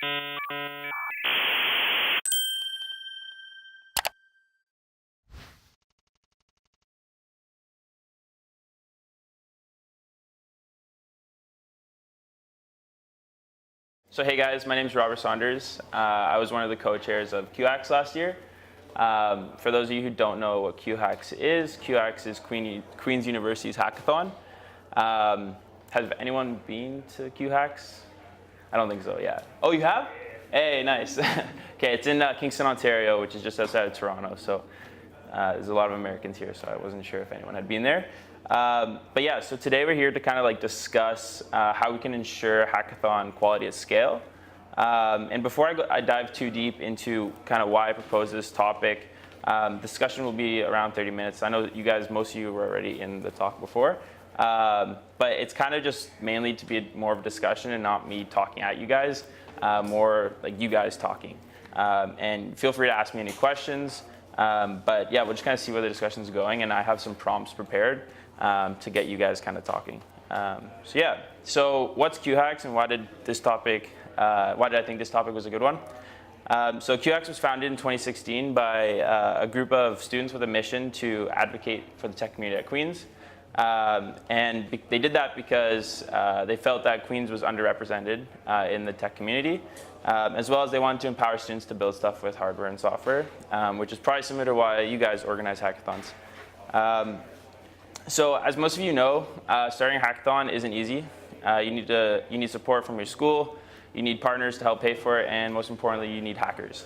So hey guys, my name is Robert Saunders. I was one of the co-chairs of QHacks last year. For those of you who don't know what QHacks is Queen's University's hackathon. Has anyone been to QHacks? I don't think so, yeah. Oh, you have? Hey, nice. Okay, it's in Kingston, Ontario, which is just outside of Toronto. So there's a lot of Americans here, so I wasn't sure if anyone had been there. But yeah, so today we're here to kind of like discuss how we can ensure hackathon quality at scale. And before I dive too deep into kind of why I propose this topic, discussion will be around 30 minutes. I know that you guys, most of you were already in the talk before, but it's kind of just mainly to be more of a discussion and not me talking at you guys, more like you guys talking. And feel free to ask me any questions. But yeah, we'll just kind of see where the discussion's going, and I have some prompts prepared to get you guys kind of talking. So yeah, so what's QHacks and why did I think this topic was a good one? So QHacks was founded in 2016 by a group of students with a mission to advocate for the tech community at Queen's. And they did that because they felt that Queen's was underrepresented in the tech community, as well as they wanted to empower students to build stuff with hardware and software, which is probably similar to why you guys organize hackathons. So as most of you know, starting a hackathon isn't easy. You need support from your school, you need partners to help pay for it, and most importantly, you need hackers.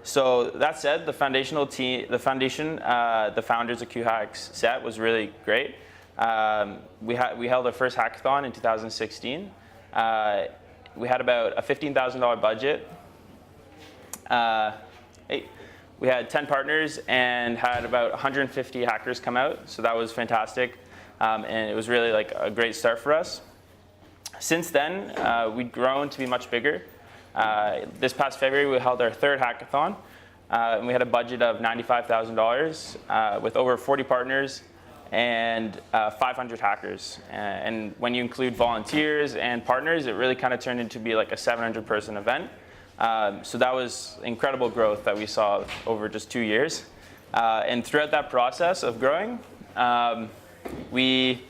So that said, the founders of QHacks set was really great. We held our first hackathon in 2016. We had about a $15,000 budget. We had 10 partners and had about 150 hackers come out, so that was fantastic. And it was really like a great start for us. Since then, we've grown to be much bigger. This past February, we held our third hackathon, and we had a budget of $95,000 with over 40 partners and 500 hackers. And when you include volunteers and partners, it really kind of turned into be like a 700-person event. So that was incredible growth that we saw over just 2 years. And throughout that process of growing, we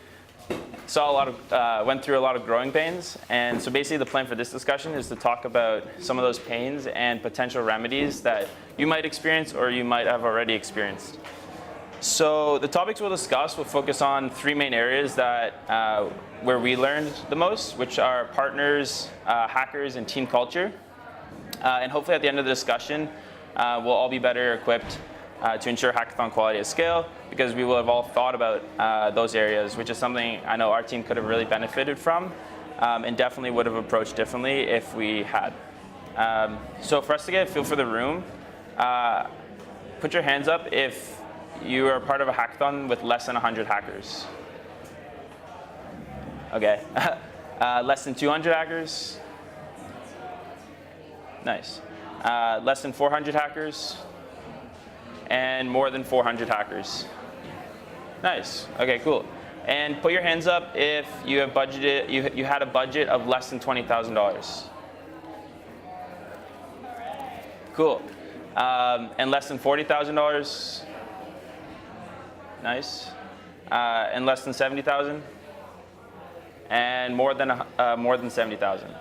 went through a lot of growing pains. And so basically the plan for this discussion is to talk about some of those pains and potential remedies that you might experience or you might have already experienced. So the topics we'll discuss will focus on 3 main areas that where we learned the most, which are partners, hackers, and team culture. And hopefully at the end of the discussion, we'll all be better equipped to ensure hackathon quality at scale, because we will have all thought about those areas, which is something I know our team could have really benefited from, and definitely would have approached differently if we had. So for us to get a feel for the room, put your hands up if you are part of a hackathon with less than 100 hackers. Okay. Less than 200 hackers? Nice. Less than 400 hackers? And more than 400 hackers? Nice. Okay, cool. And put your hands up if you have budgeted, you had a budget of less than $20,000. Cool. And less than $40,000? Nice. And less than 70,000? And more than 70,000?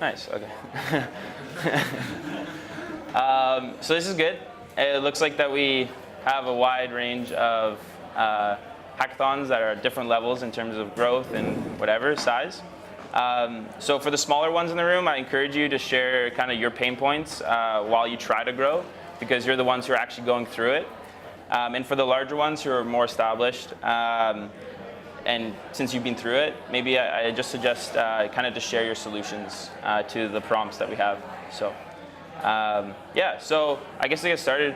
Nice. Okay. So this is good. It looks like that we have a wide range of hackathons that are at different levels in terms of growth and whatever size. So for the smaller ones in the room, I encourage you to share kind of your pain points while you try to grow, because you're the ones who are actually going through it. And for the larger ones who are more established, and since you've been through it, maybe I just suggest kind of just share your solutions to the prompts that we have. So yeah, so I guess to get started,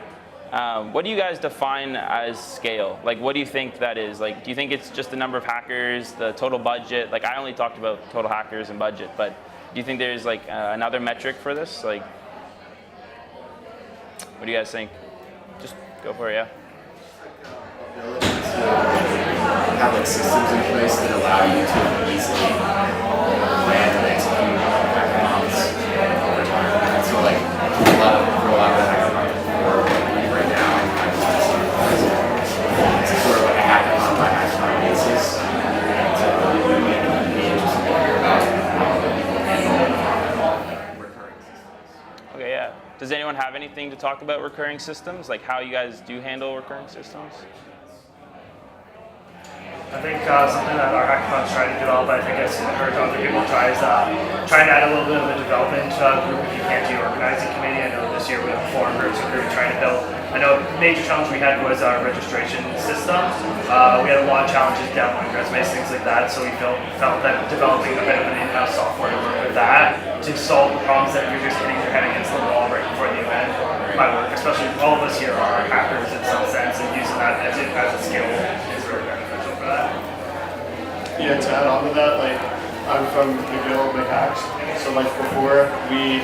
what do you guys define as scale? Like, what do you think that is? Like, do you think it's just the number of hackers, the total budget? Like, I only talked about total hackers and budget, but do you think there's like another metric for this? Like, what do you guys think? Just go for it, yeah. Have like systems in place that allow you to easily plan and execute have anything to talk about recurring systems, like how you guys do handle recurring systems? I think something that our Hackathon's trying to develop, I think as heard other people try, is trying to add a little bit of a development group if you can't do organizing committee. I know this year we have 4 groups of groups trying to build. I know a major challenge we had was our registration system. We had a lot of challenges downloading resumes, things like that, so we felt that developing a bit of an in-house software to work with that to solve the problems that you're just hitting your head against the wall right before the event might work, especially all of us here are hackers in some sense, and using that as a skill is really beneficial for that. Yeah, to add on to that, like, I'm from McGill, McHacks, so like before we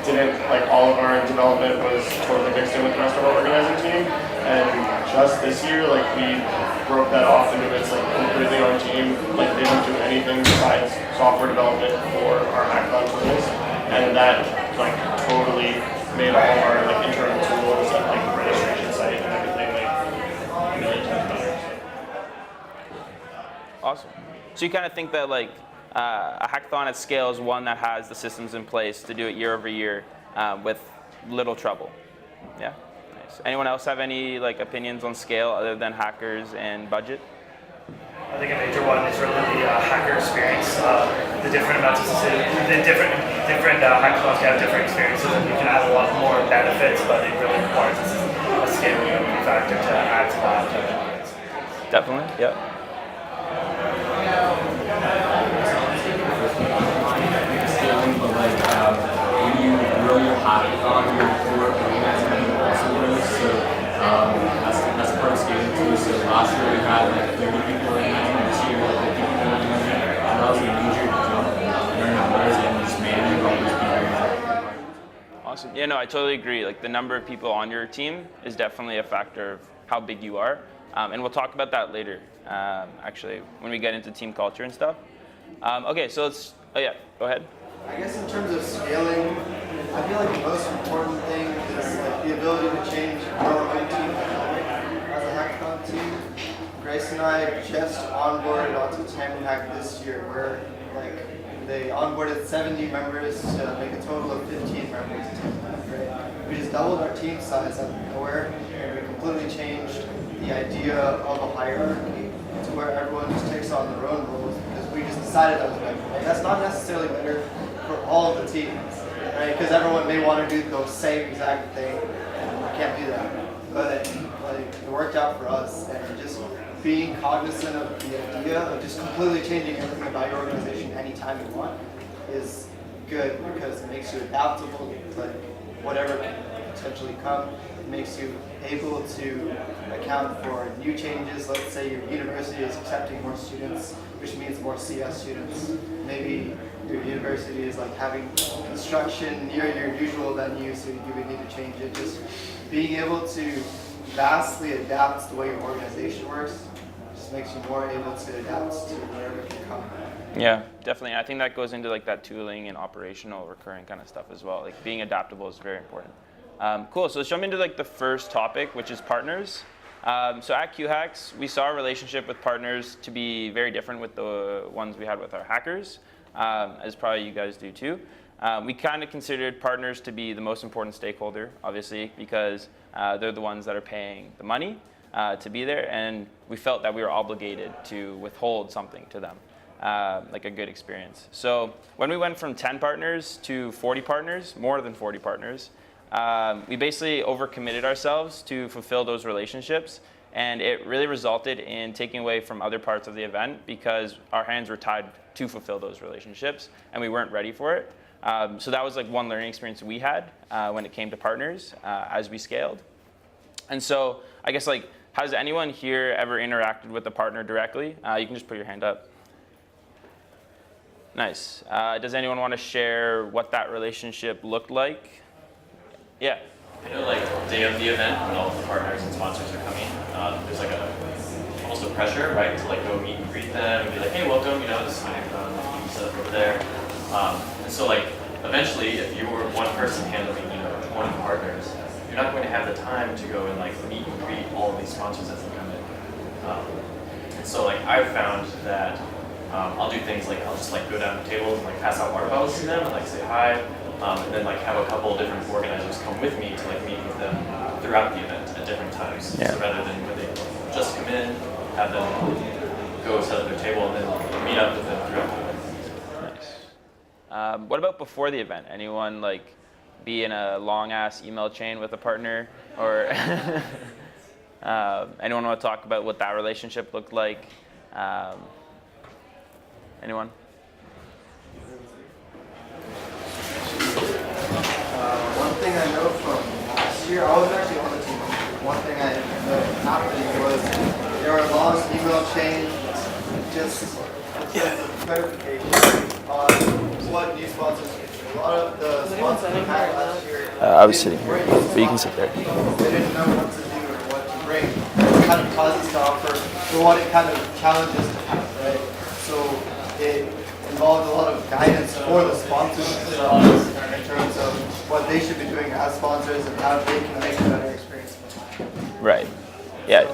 didn't, like all of our development was totally mixed in with the rest of our organizing team, and just this year, like we broke that off into it's like completely our team, like they don't do anything besides software development for our Hackathon tools, and that like totally made all of our like internal tools and like registration site and everything like a million times better. Awesome. So you kind of think that like a hackathon at scale is one that has the systems in place to do it year over year with little trouble. Yeah, nice. Anyone else have any like opinions on scale other than hackers and budget? I think a major one is really the hacker experience. The different amounts of the different hackathons have different experiences, and you can add a lot more benefits, but it really requires a scaling factor to add to that. Definitely. Yeah. But like when you grow your hackathon, your core organizing also grows. So that's part of scaling too. So last year we had like 30 people organizing. This year like 50 people organizing. And that was a major jump in our numbers and just managing all those people. Awesome. Yeah, no, I totally agree. Like the number of people on your team is definitely a factor of how big you are. And we'll talk about that later, actually, when we get into team culture and stuff. Okay, so let's, oh yeah, go ahead. I guess in terms of scaling, I feel like the most important thing is like the ability to change our own team as a hackathon team. Grace and I just onboarded onto Hack this year, where like they onboarded 70 members to make a total of 15 members. Right? We just doubled our team size out of nowhere, and we completely changed the idea of a hierarchy to where everyone just takes on their own roles, because we just decided that was better. And that's not necessarily better for all of the teams, right? Because everyone may want to do the same exact thing, and we can't do that. But like it worked out for us, and just being cognizant of the idea of just completely changing everything about your organization anytime you want is good, because it makes you adaptable to like whatever can potentially come. It makes you able to account for new changes. Let's say your university is accepting more students, which means more CS students. Maybe your university is like having construction near your usual venue, so you would need to change it. Just being able to vastly adapt the way your organization works just makes you more able to adapt to whatever can come. Yeah, definitely. I think that goes into like that tooling and operational recurring kind of stuff as well. Like being adaptable is very important. Cool, so let's jump into like the first topic, which is partners. So at QHacks, we saw our relationship with partners to be very different with the ones we had with our hackers, as probably you guys do too. We kind of considered partners to be the most important stakeholder, obviously, because they're the ones that are paying the money to be there, and we felt that we were obligated to withhold something to them, like a good experience. So when we went from 10 partners to 40 partners, more than 40 partners, we basically overcommitted ourselves to fulfill those relationships, and it really resulted in taking away from other parts of the event because our hands were tied to fulfill those relationships, and we weren't ready for it. So that was like one learning experience we had when it came to partners as we scaled. And so I guess like, has anyone here ever interacted with a partner directly? You can just put your hand up. Nice. Does anyone want to share what that relationship looked like? Yeah. I know like the day of the event when all the partners and sponsors are coming, there's like almost a pressure, right, to like go meet and greet them and be like, hey, welcome, you know, this is my hackathon, you set up over there. And so like eventually if you were one person handling, you know, 20 partners, you're not going to have the time to go and like meet and greet all of these sponsors as they come in. And so like I've found that I'll do things like I'll just like go down to tables and like pass out water bottles to them and like say hi. and then like have a couple of different organizers come with me to like meet with them throughout the event at different times. Yeah. So rather than when they just come in, have them go set up their table and then meet up with them throughout the event. Nice. What about before the event? Anyone like be in a long ass email chain with a partner, or anyone want to talk about what that relationship looked like? Anyone? One thing I know from last year, I was actually on the team. One thing I know happening was there were long email chains, just clarification on what new sponsors get. A lot of the sponsors we had last year, I was sitting here, but you can sit there. They didn't know what to do or what to bring. It kind of causes to offer, for what it kind of challenges to have, right? So it involved a lot of guidance for the sponsors themselves in terms of what they should be doing as sponsors and how they can make a better experience. Right. Yeah.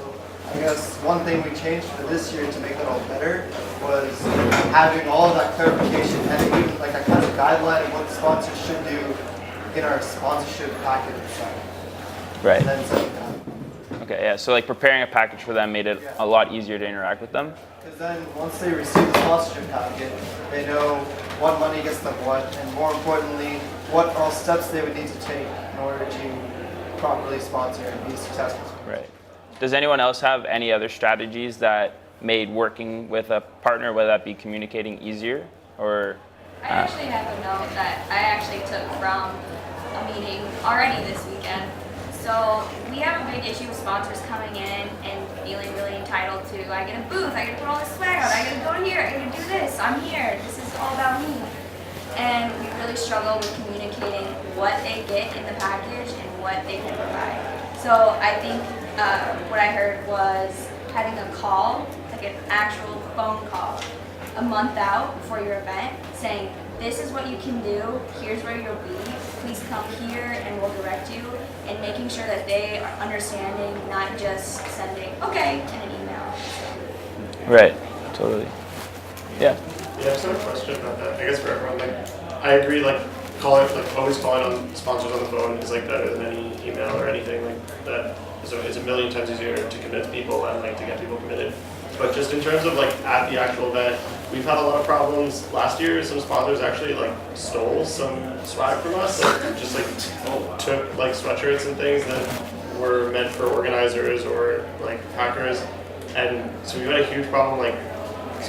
I guess one thing we changed for this year to make it all better was having all of that clarification and even like a kind of guideline of what the sponsors should do in our sponsorship package itself. Right. And then setting that. Okay. Yeah. So like preparing a package for them made it a lot easier to interact with them. Because then once they receive the sponsorship packet, they know what money gets them what, and more importantly, what all steps they would need to take in order to properly sponsor and be successful. Right. Does anyone else have any other strategies that made working with a partner, whether that be communicating easier or? I actually have a note that I actually took from a meeting already this weekend. So we have a big issue with sponsors coming in and feeling really entitled to, I get a booth, I get to put all this swag out, I get to go here, I get to do this, I'm here, this is all about me. And we really struggle with communicating what they get in the package and what they can provide. So I think what I heard was having a call, like an actual phone call, a month out before your event, saying, this is what you can do, here's where you'll be, please come here and we'll direct you, and making sure that they are understanding, not just sending, okay, in an email. Right, totally. Yeah. Yeah, I just have a question about that. I guess for everyone, like, I agree, like, always calling on sponsors on the phone is like better than any email or anything like that. So it's a million times easier to convince people and like to get people committed. But just in terms of like at the actual event, we've had a lot of problems. Last year, some sponsors actually like stole some swag from us. Like just like took like sweatshirts and things that were meant for organizers or like hackers. And so we've had a huge problem like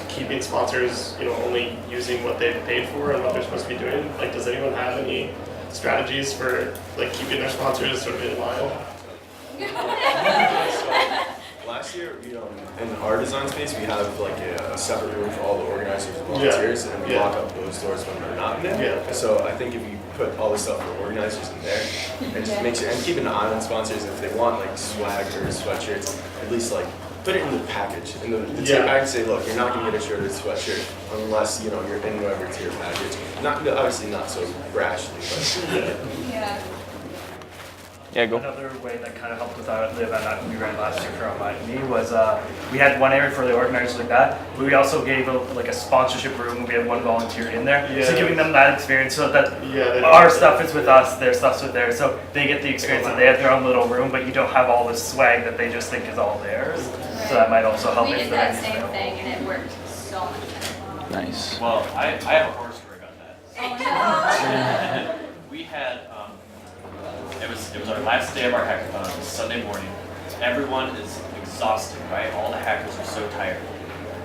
keeping sponsors, only using what they've paid for and what they're supposed to be doing. Like, does anyone have any strategies for like keeping their sponsors sort of in line? So last year, in our design space, we have like a separate room for all the organizers and volunteers, and we lock up those doors when they're not in there. Yeah. So I think if you put all the stuff for organizers in there, and just make sure and keep an eye on sponsors if they want like swag or sweatshirts, at least like put it in the package. In the tip package, say, look, you're not gonna get a shirt or a sweatshirt unless you're in whatever tier package. Obviously not so brashly, but Yeah. Yeah, go. Another way that kind of helped with the event that we ran last year for me was we had one area for the organizers like that, but we also gave a sponsorship room. We had one volunteer in there, so giving them that experience so that our stuff is with us, their stuff's with theirs, so they get the experience that they have their own little room, but you don't have all this swag that they just think is all theirs. So that might also help. We did that same thing and it worked so much better. Nice. Well, I have a horror story about that. Oh no. We had, it was our last day of our hackathon. It was Sunday morning. Everyone is exhausted, right? All the hackers are so tired.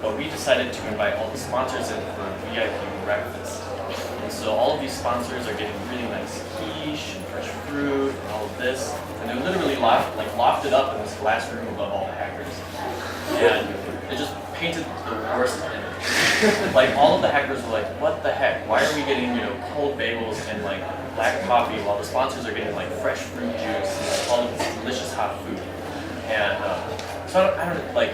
But we decided to invite all the sponsors in for a VIP breakfast. And so all of these sponsors are getting really nice quiche and fresh fruit and all of this. And they're literally lofted up in this glass room above all the hackers. And it just painted the worst image. Like all of the hackers were like, what the heck? Why are we getting, cold bagels and like black coffee while the sponsors are getting like fresh fruit juice and like, all of this delicious hot food? And so I don't like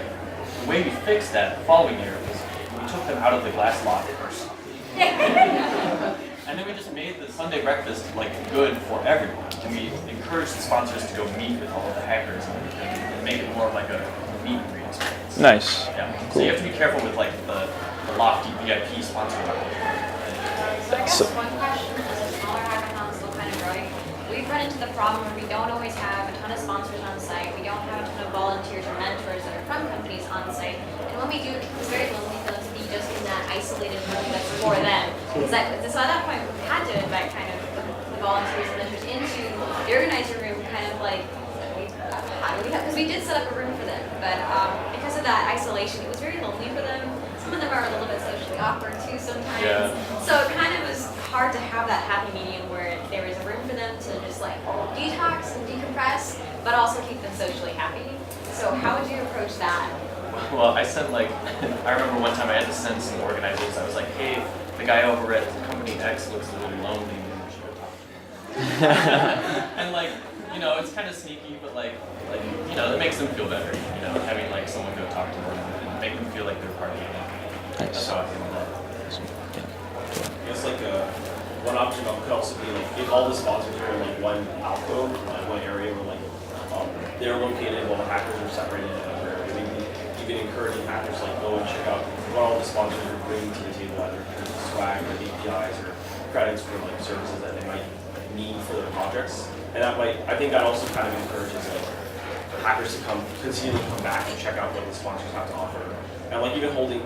the way we fixed that the following year was we took them out of the glass locker first. And then we just made the Sunday breakfast like good for everyone. And we encouraged the sponsors to go meet with all of the hackers and make it more of like a meet and greet experience. Nice. Yeah. Cool. So you have to be careful with like the lofty VIP sponsor. So I guess one question, as a smaller hackathon run into the problem where we don't always have a ton of sponsors on site. We don't have a ton of volunteers or mentors that are from companies on site. And when we do, it's very lonely for them to be just in that isolated room that's for them. So at that point, we had to invite kind of the volunteers and mentors into the organizer room, kind of like, how do we have, because we did set up a room for them, but because of that isolation, it was very lonely for them. Some of them are a little bit socially awkward too sometimes. Yeah. So it kind of was hard to have that happy medium where there was a room for them to just like detox and decompress, but also keep them socially happy. So how would you approach that? Well, I sent like, I remember one time I had to send some organizers. I was like, hey, the guy over at company X looks a little lonely. Maybe we should go talk to him. And like, you know, it's kind of sneaky, but like, you know, it makes them feel better. You know, having like someone go talk to them and make them feel like they're part of it. That's how I feel about that. I guess like one option could also be like if all the sponsors are in like one alcove, like one area where like they're located while the hackers are separated in another area. Maybe even encouraging hackers to like go and check out what all the sponsors are bringing to the table, either in terms of swag or APIs or credits for like services that they might need for their projects. And that might, I think that also kind of encourages like hackers to continually come back and check out what the sponsors have to offer. And like even holding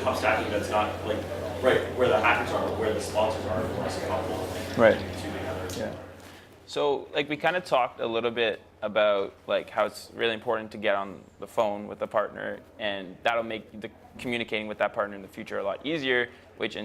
cup stacking that's not like right where the hackers are, where the sponsors are, as a couple. Right. Two together. Yeah. So like we kind of talked a little bit about like how it's really important to get on the phone with a partner, and that'll make the communicating with that partner in the future a lot easier, which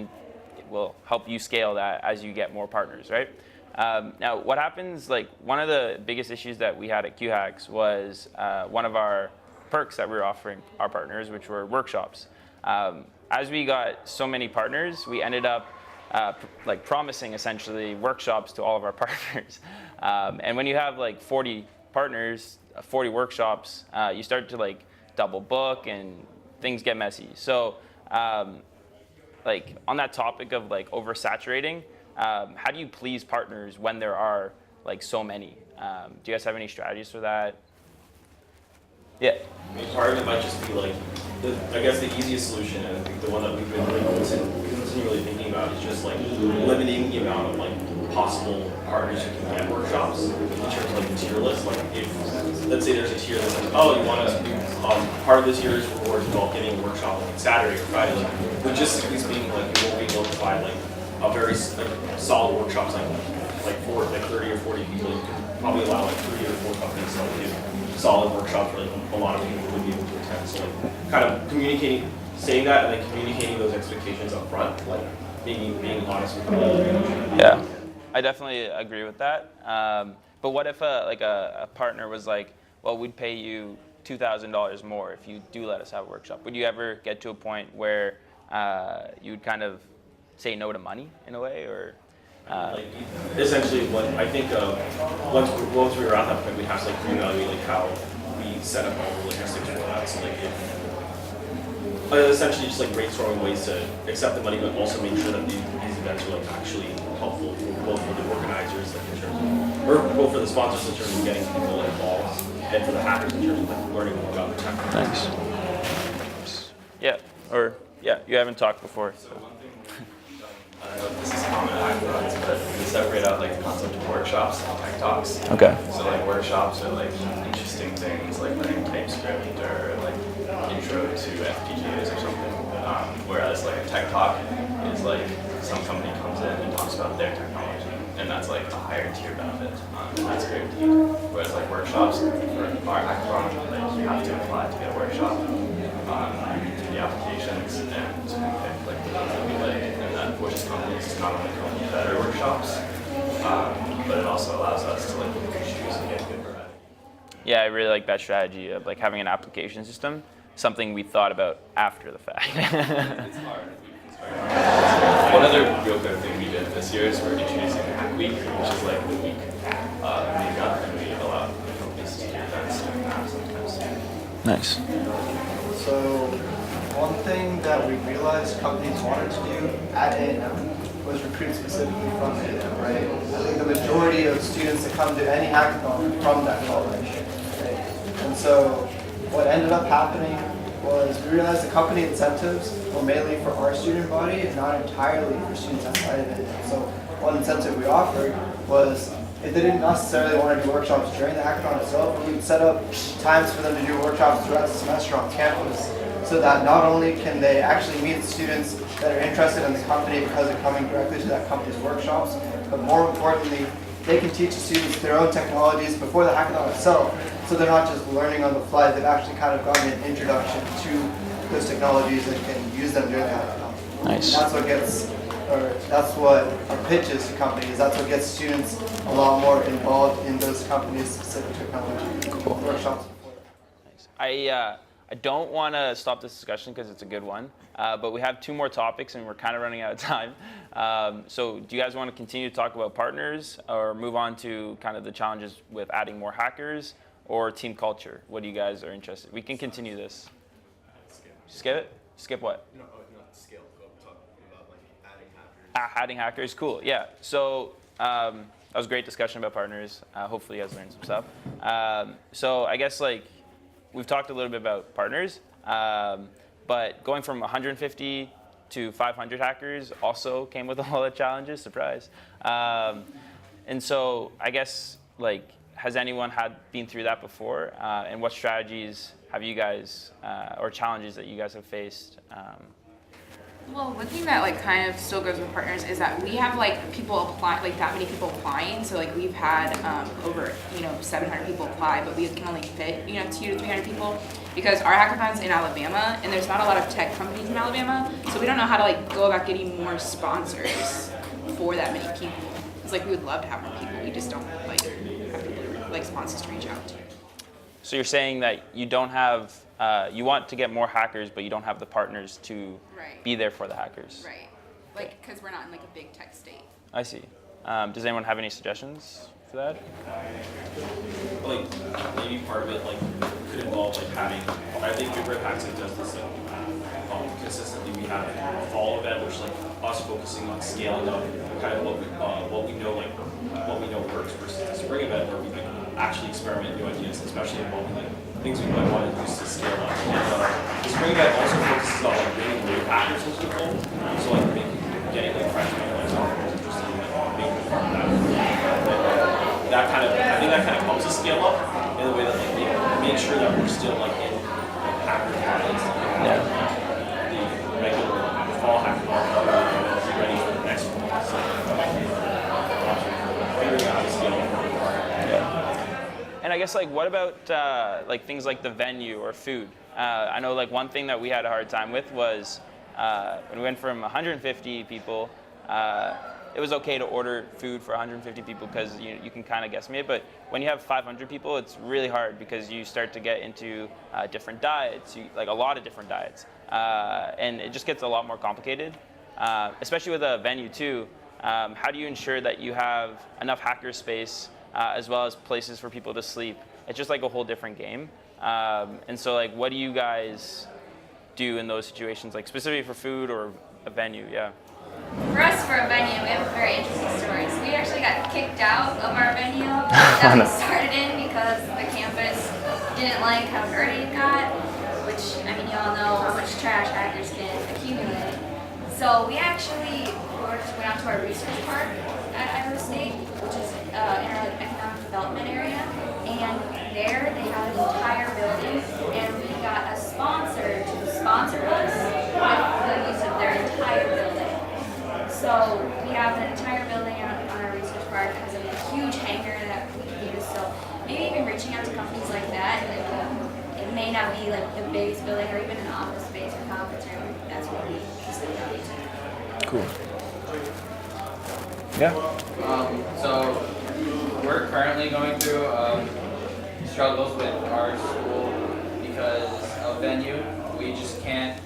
will help you scale that as you get more partners, right? Now, what happens, like one of the biggest issues that we had at QHacks was one of our perks that we were offering our partners, which were workshops. As we got so many partners, we ended up like promising essentially workshops to all of our partners. And when you have like 40 partners, 40 workshops, you start to like double book and things get messy. So like on that topic of like oversaturating, how do you please partners when there are like so many? Do you guys have any strategies for that? Yeah. I mean, part of it might just be like, I guess the easiest solution, and I think the one that we've been really continually thinking about is just like limiting the amount of like possible partners who can get workshops in terms of like the tier list. Like if, let's say there's a tier that's like, oh, you want to, part of this year's rewards involve getting a workshop like Saturday or Friday. Like, logistically speaking, like you won't be able to provide like a very like, solid workshops like 30 or 40 people. You can probably allow like 3 or 4 companies to like give solid workshops where like a lot of people would be able to attend. So like kind of communicating, saying that, and then communicating those expectations up front, like being honest with them. Yeah, I definitely agree with that. But what if a partner was like, well, we'd pay you $2,000 more if you do let us have a workshop? Would you ever get to a point where you'd kind of say no to money in a way, or? Like essentially, what I think once we were at that point, we have to like reevaluate like how we set up all the logistics for that. So like essentially just like brainstorming ways to accept the money, but also make sure that these events are like actually helpful both for the organizers, like in terms of, or both for the sponsors in terms of getting people involved, and for the hackers in terms of like learning more about the tech. Nice. Yeah. You haven't talked before. So. I don't know if this is common at hackathons, but we separate out like the concept of workshops and tech talks. Okay. So like workshops are like interesting things like learning TypeScript or like intro to FPGAs or something. Whereas like a tech talk is like some company comes in and talks about their technology, and that's like a higher tier benefit. And that's guaranteed. Whereas like workshops for our hackathon, like you have to apply to get a workshop. The applications and pick like the ones that we like, and that pushes companies to not only come to better workshops, but it also allows us to like choose and get good variety. Yeah, I really like that strategy of like having an application system, something we thought about after the fact. It's hard. One other real good thing we did this year is we're introducing Hack Week, which is like the week makeup, and we allow companies to do events doing that sometimes. Nice. So one thing that we realized companies wanted to do at A&M was recruit specifically from A&M, right? I think the majority of students that come to any hackathon are from that college, right? And so what ended up happening was we realized the company incentives were mainly for our student body and not entirely for students outside of it. So one incentive we offered was if they didn't necessarily want to do workshops during the hackathon itself, we would set up times for them to do workshops throughout the semester on campus, so that not only can they actually meet the students that are interested in the company because they're coming directly to that company's workshops, but more importantly, they can teach the students their own technologies before the hackathon itself, so they're not just learning on the fly, they've actually kind of gotten an introduction to those technologies and can use them during the hackathon. Nice. That's what our pitch is to companies. That's what gets students a lot more involved in those companies' specific technology workshops. Nice. I don't want to stop this discussion because it's a good one, but we have 2 more topics and we're kind of running out of time. So do you guys want to continue to talk about partners or move on to kind of the challenges with adding more hackers or team culture? What do you guys are interested in? We can continue this. Skip it? Skip what? No, not scale. Talk about like adding hackers. Adding hackers, cool. Yeah. So that was a great discussion about partners. Hopefully you guys learned some stuff. So I guess like we've talked a little bit about partners, but going from 150 to 500 hackers also came with a lot of challenges. Surprise. And so I guess like has anyone been through that before? And what strategies have you guys or challenges that you guys have faced? Well, one thing that like kind of still goes with partners is that we have like people apply, like that many people applying. So like we've had over 700 people apply, but we can only fit 200 to 300 people because our hackathon's in Alabama and there's not a lot of tech companies in Alabama. So we don't know how to like go about getting more sponsors for that many people. It's like we would love to have more people, we just don't like have people like sponsors to reach out to. So you're saying that you don't have, you want to get more hackers, but you don't have the partners to be there for the hackers. Right. Like, because we're not in like a big tech state. I see. Does anyone have any suggestions for that? Like maybe part of it like could involve like having. I think Hacks does this like consistently. We have a fall event, which like us focusing on scaling up kind of what we know works versus the spring event where we can actually experiment new ideas, especially involving like things we might want to use to scale up. And the spring event also focuses on like bringing new hackers into the fold, so like getting like freshmen and sophomores interested in like being a part of that. That kind of, I think that kind of helps us scale up in a way that like make sure that we're still like in like hacker parties. The regular fall hackathon be ready for the next one. So figuring out how to scale up. And I guess like what about like things like the venue or food? I know like one thing that we had a hard time with was when we went from 150 people, it was okay to order food for 150 people because you can kind of guesstimate, but when you have 500 people, it's really hard because you start to get into different diets, like a lot of different diets, and it just gets a lot more complicated, especially with a venue too. How do you ensure that you have enough hacker space as well as places for people to sleep? It's just like a whole different game. And so like, what do you guys do in those situations, like specifically for food or a venue? Yeah. For us, for a venue, we have a very interesting story. So we actually got kicked out of our venue that we started in because the campus didn't like how dirty it got, which, I mean, you all know how much trash hackers can accumulate. So we actually went out to our research park at Idaho State, which is in our economic development area, and there they have an entire building, and we got a sponsor to sponsor us with the use of their entire building. So we have an entire building on our research park that has a huge hangar that we can use. So maybe even reaching out to companies like that, it may not be like the biggest building or even an office space or conference room. That's what we consider that. Cool. Yeah. So we're currently going through struggles with our school because of venue. We just can't.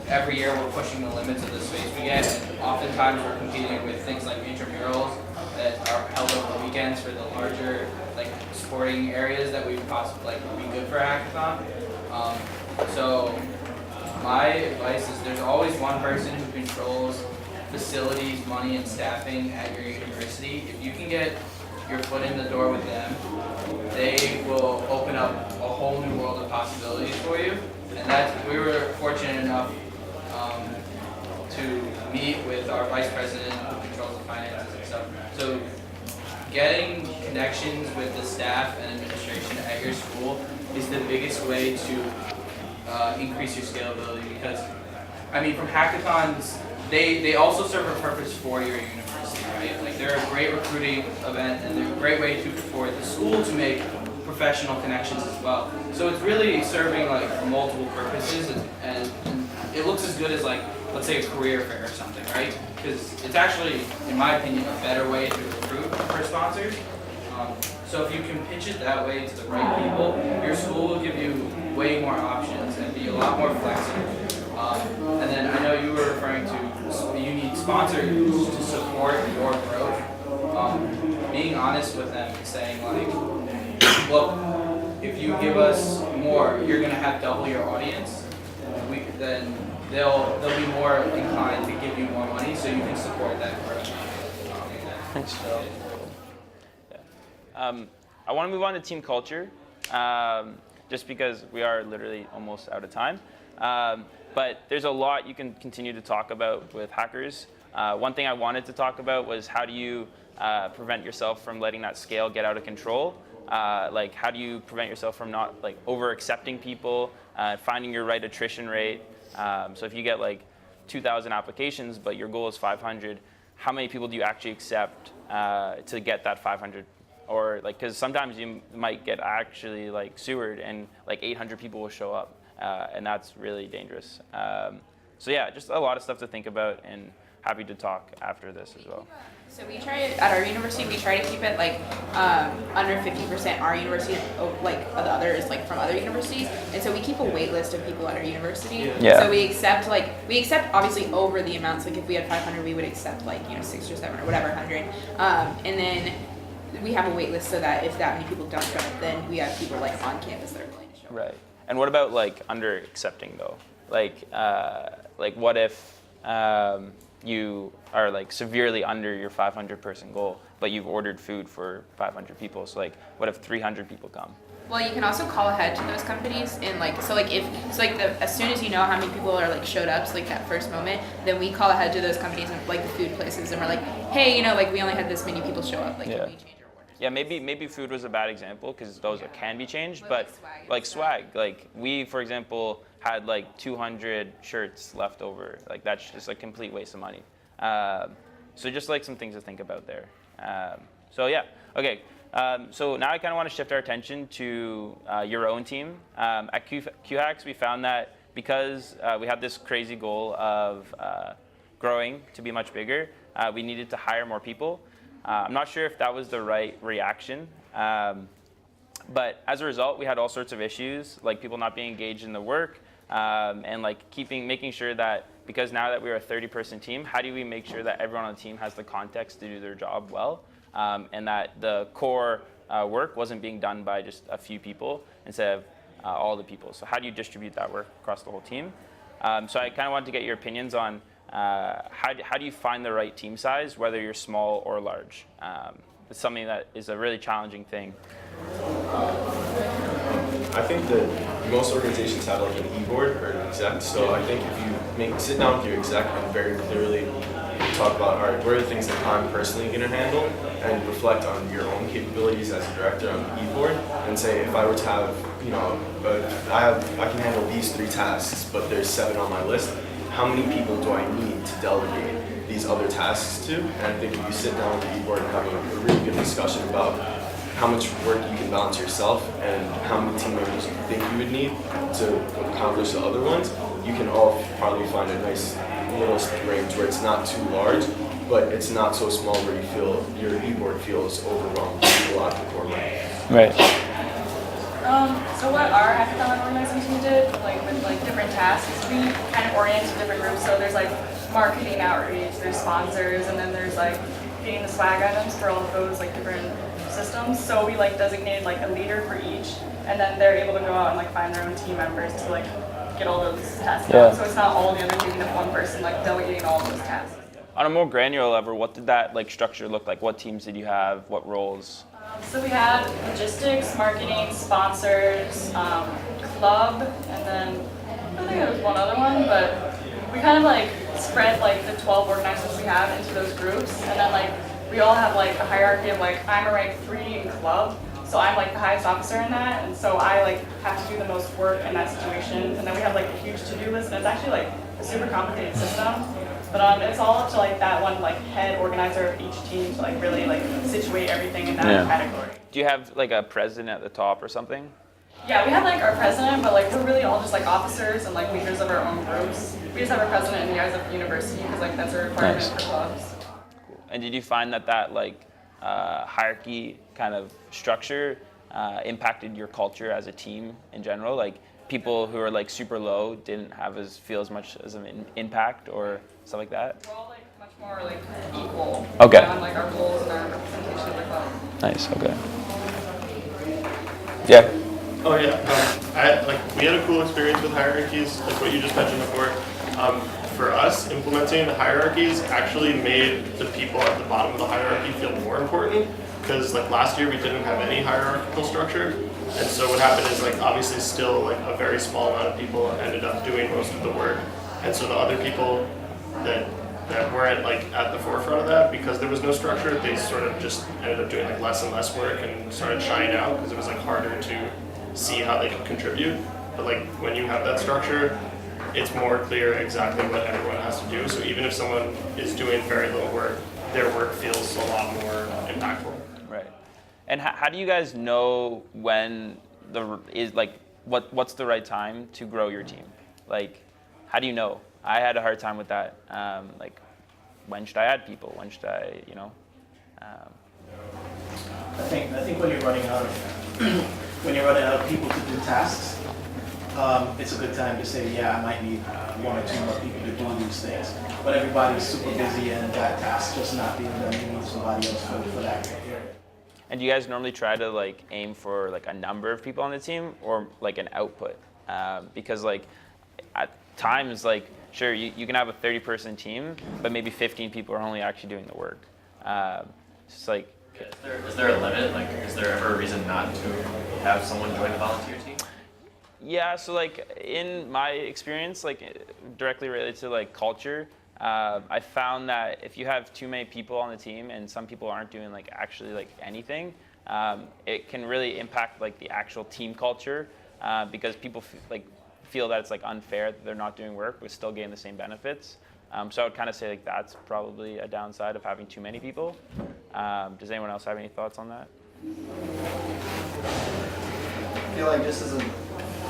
Every year we're pushing the limits of the space we get, and oftentimes we're competing with things like intramurals that are held over the weekends for the larger like sporting areas that we possibly like would be good for a hackathon. So my advice is there's always one person who controls facilities, money, and staffing at your university. If you can get your foot in the door with them, they will open up a whole new world of possibilities for you. And we were fortunate enough to meet with our vice president who controls the finances and stuff. So getting connections with the staff and administration at your school is the biggest way to increase your scalability, because I mean, from hackathons, they also serve a purpose for your university, right? Like they're a great recruiting event and they're a great way for the school to make professional connections as well. So it's really serving like multiple purposes, and it looks as good as like, let's say a career fair or something, right? Because it's actually, in my opinion, a better way to recruit for sponsors. So if you can pitch it that way to the right people, your school will give you way more options and be a lot more flexible. And then I know you were referring to you need sponsors to support your growth. Being honest with them and saying like, look, if you give us more, you're gonna have double your audience. Then they'll be more inclined to give you more money, so you can support that growth. Thanks. I want to move on to team culture, just because we are literally almost out of time. But there's a lot you can continue to talk about with hackers. One thing I wanted to talk about was how do you prevent yourself from letting that scale get out of control? Like how do you prevent yourself from not like over accepting people, finding your right attrition rate? So if you get like 2,000 applications, but your goal is 500, how many people do you actually accept to get that 500? Or like, because sometimes you might get actually like sewered and like 800 people will show up, and that's really dangerous. So yeah, just a lot of stuff to think about, and happy to talk after this as well. So we try at our university, we try to keep it like under 50% our university, like the others, like from other universities, and so we keep a wait list of people at our university. Yeah. So we accept obviously over the amounts. Like if we had 500, we would accept like 6 or 7 or whatever 100, and then we have a wait list so that if that many people don't show up, then we have people like on campus that are willing to show up. Right. And what about like under accepting though? Like what if you are like severely under your 500 person goal, but you've ordered food for 500 people? So like, what if 300 people come? Well, you can also call ahead to those companies, and as soon as you know how many people are like showed up, so like that first moment, then we call ahead to those companies and like the food places, and we're like, hey, we only had this many people show up, like can we change our orders? Yeah, maybe food was a bad example because those can be changed, but like swag, like we, for example, had like 200 shirts left over. Like that's just a complete waste of money. So just like some things to think about there. So yeah, okay. So now I kind of want to shift our attention to your own team. At QHacks, we found that because we had this crazy goal of growing to be much bigger, we needed to hire more people. I'm not sure if that was the right reaction, but as a result, we had all sorts of issues, like people not being engaged in the work, and like making sure that, because now that we're a 30-person team, how do we make sure that everyone on the team has the context to do their job well, and that the core work wasn't being done by just a few people instead of all the people. So how do you distribute that work across the whole team? So I kind of wanted to get your opinions on how do you find the right team size, whether you're small or large? It's something that is a really challenging thing. I think that most organizations have like an EBoard or an exec, so I think if you sit down with your exec and very clearly talk about, all right, what are the things that I'm personally going to handle, and reflect on your own capabilities as a director on the EBoard, and say if I were to have, I can handle these 3 tasks, but there's 7 on my list, how many people do I need to delegate these other tasks to? And I think if you sit down with the EBoard and have a really good discussion about how much work you can balance yourself and how many team members you think you would need to accomplish the other ones, you can all probably find a nice middle range where it's not too large, but it's not so small where you feel your EBoard feels overwhelmed with a lot of the core work. Right. So what our hackathon organization did, with different tasks, we kind of oriented different groups. So there's marketing outreach, there's sponsors, and then there's getting the swag items for all of those different systems. So we designated a leader for each, and then they're able to go out and find their own team members to get all those tasks done. So it's not all the other team, if one person delegating all of those tasks. On a more granular level, what did that structure look like? What teams did you have? What roles? So we had logistics, marketing, sponsors, club, and then I think there was one other one, but we kind of spread the 12 organizers we have into those groups, and then we all have like a hierarchy of like, I'm a rank 3 in club, so I'm like the highest officer in that, and so I like have to do the most work in that situation. And then we have like a huge to-do list, and it's actually like a super complicated system. But it's all up to like that one like head organizer of each team to like really like situate everything in that category. Do you have like a president at the top or something? Yeah, we have like our president, but like we're really all just like officers and like leaders of our own groups. We just have our president in the eyes of the university because like that's a requirement for clubs. Cool. And did you find that like hierarchy kind of structure impacted your culture as a team in general? Like people who are like super low didn't feel as much as an impact or stuff like that? We're all like much more like equal. Okay. On like our goals and our representation of the club. Nice. Okay. Yeah. Oh yeah, we had a cool experience with hierarchies, like what you just mentioned before. For us, implementing the hierarchies actually made the people at the bottom of the hierarchy feel more important, because like last year we didn't have any hierarchical structure, and so what happened is like obviously still like a very small amount of people ended up doing most of the work, and so the other people that weren't like at the forefront of that, because there was no structure, they sort of just ended up doing like less and less work and started shying out because it was like harder to see how they could contribute. But like when you have that structure, it's more clear exactly what everyone has to do. So even if someone is doing very little work, their work feels a lot more impactful. Right. And how do you guys know when what's the right time to grow your team? Like, how do you know? I had a hard time with that. Like, when should I add people? When should I, I think when you're running out of people to do tasks, it's a good time to say, yeah, I might need 1 or 2 more people to do these things. But everybody's super busy and that task just not being done. You need somebody else for that area. And do you guys normally try to like aim for like a number of people on the team or like an output? Because like at times, like sure you can have a 30-person team, but maybe 15 people are only actually doing the work. It's like. Is there a limit? Like, is there ever a reason not to have someone join a volunteer team? Yeah, so like in my experience, like directly related to like culture, I found that if you have too many people on the team and some people aren't doing like actually like anything, it can really impact like the actual team culture because people feel that it's like unfair that they're not doing work but still getting the same benefits. So I would kind of say like that's probably a downside of having too many people. Does anyone else have any thoughts on that? I feel like this is an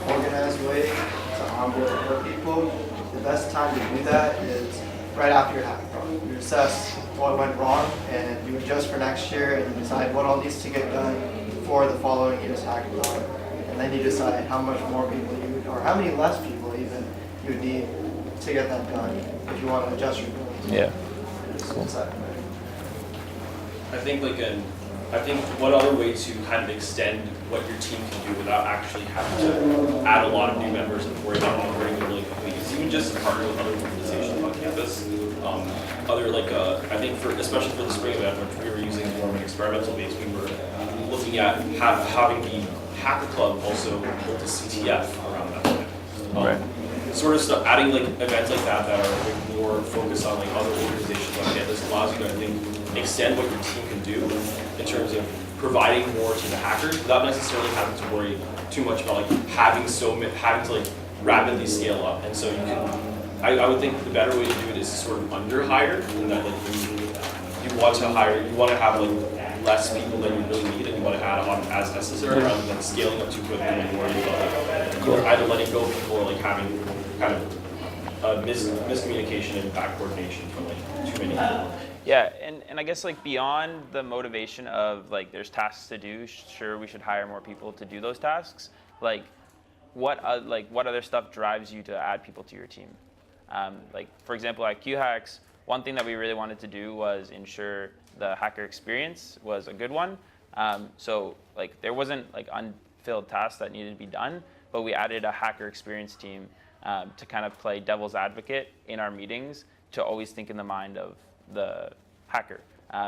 organized way to onboard more people. The best time to do that is right after your hackathon. You assess what went wrong and you adjust for next year and you decide what all needs to get done for the following year's hackathon. And then you decide how much more people you would, or how many less people even you would need to get that done if you want to adjust your goals. Yeah. Cool. I think one other way to kind of extend what your team can do without actually having to add a lot of new members and worry about onboarding them really quickly is even just to partner with other organizations on campus. I think especially for the spring event, which we were using more of an experimental base, we were looking at having the Hacker Club also built a CTF around that time. Right. Sort of stuff, adding like events like that that are like more focused on like other organizations on campus allows you to, I think, extend what your team can do in terms of providing more to the hackers without necessarily having to worry too much about like having to like rapidly scale up. And so you can, I would think the better way to do it is to sort of under hire, and that like you want to have like less people than you really need, and you want to add on as necessary rather than scaling up too quickly and worrying about like either letting go of people or like having kind of miscommunication and bad coordination from like too many people. Yeah, and I guess like beyond the motivation of like there's tasks to do, sure we should hire more people to do those tasks. Like what other stuff drives you to add people to your team? Like for example, at QHacks, one thing that we really wanted to do was ensure the hacker experience was a good one. So like there wasn't like unfilled tasks that needed to be done, but we added a hacker experience team to kind of play devil's advocate in our meetings to always think in the mind of the hacker.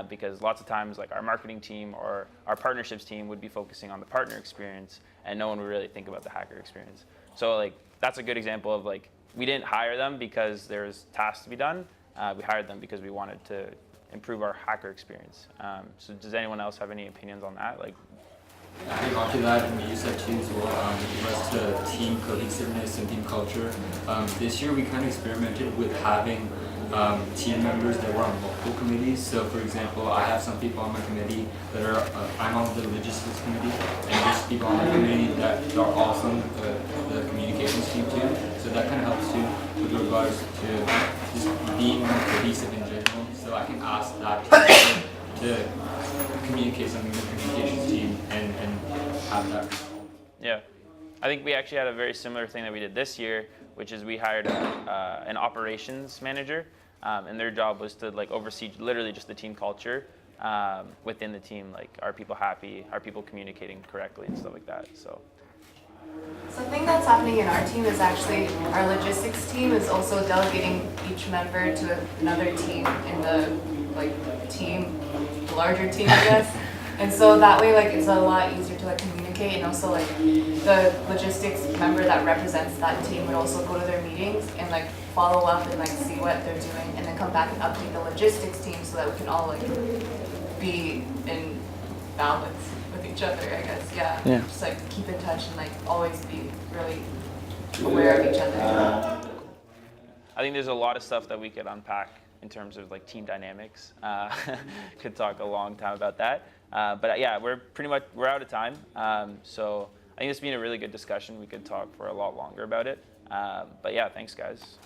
Because lots of times like our marketing team or our partnerships team would be focusing on the partner experience and no one would really think about the hacker experience. So like that's a good example of like we didn't hire them because there's tasks to be done. We hired them because we wanted to improve our hacker experience. So does anyone else have any opinions on that? Like, Adding on to that, and what you said too as well, with regards to team cohesiveness and team culture, this year we kind of experimented with having team members that were on multiple committees. So for example, I have some people on my committee that are, I'm on the logistics committee, and there's people on my committee that are also on the communications team too. So that kind of helps too with regards to just being more cohesive in general. So I can ask that team to communicate something with the communications team and have that result. Yeah, I think we actually had a very similar thing that we did this year, which is we hired an operations manager, and their job was to like oversee literally just the team culture within the team. Like, are people happy? Are people communicating correctly and stuff like that? So Something that's happening in our team is actually our logistics team is also delegating each member to another team in the larger team, I guess. And so that way, like, it's a lot easier to like communicate, and also like the logistics member that represents that team would also go to their meetings and like follow up and like see what they're doing, and then come back and update the logistics team so that we can all like be in balance with each other, I guess. Yeah. Just like keep in touch and like always be really aware of each other. I think there's a lot of stuff that we could unpack in terms of like team dynamics. Could talk a long time about that. But yeah, we're out of time. So I think this has been a really good discussion. We could talk for a lot longer about it. But yeah, thanks guys.